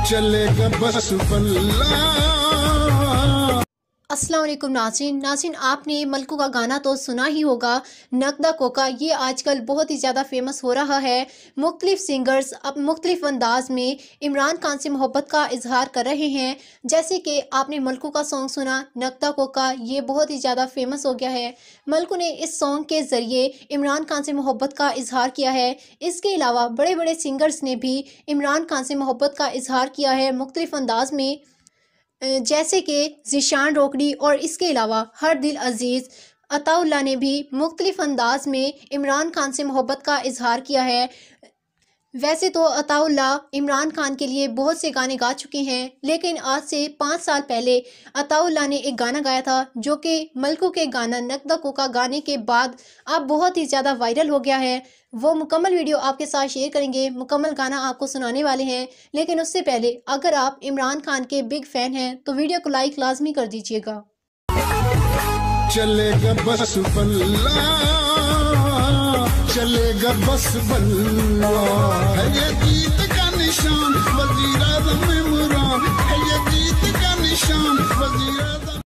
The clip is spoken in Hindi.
चलेगा बस बल्ला। अस्सलाम वालेकुम नाज़रीन, आपने मलकू का गाना तो सुना ही होगा, नकदा कोका। ये आजकल बहुत ही ज़्यादा फेमस हो रहा है। मुख्तलिफ सिंगर्स अब मुख्तलिफ अंदाज में इमरान खान से मोहब्बत का इजहार कर रहे हैं। जैसे कि आपने मलकू का सॉन्ग सुना नकदा कोका, ये बहुत ही ज़्यादा फेमस हो गया है। मलकू ने इस सॉन्ग के ज़रिए इमरान खान से मोहब्बत का इजहार किया है। इसके अलावा बड़े बड़े सिंगर्स ने भी इमरान खान से मोहब्बत का इजहार किया है मुख्तलिफ अंदाज में, जैसे कि ज़ीशान रोकड़ी और इसके अलावा हर दिल अजीज़ अताउल्लाह ने भी मुख्तलिफ अंदाज में इमरान खान से मोहब्बत का इजहार किया है। वैसे तो अताउल्लाह इमरान खान के लिए बहुत से गाने गा चुके हैं, लेकिन आज से 5 साल पहले अताउल्लाह ने एक गाना गाया था जो कि मलकू के गाना नकदा कोका गाने के बाद अब बहुत ही ज़्यादा वायरल हो गया है। वो मुकम्मल वीडियो आपके साथ शेयर करेंगे, मुकम्मल गाना आपको सुनाने वाले हैं। लेकिन उससे पहले अगर आप इमरान खान के बिग फ़ैन हैं तो वीडियो को लाइक लाजमी कर दीजिएगा। चलेगा बस बल्ला, चलेगा बस बल्ला है ये गीत।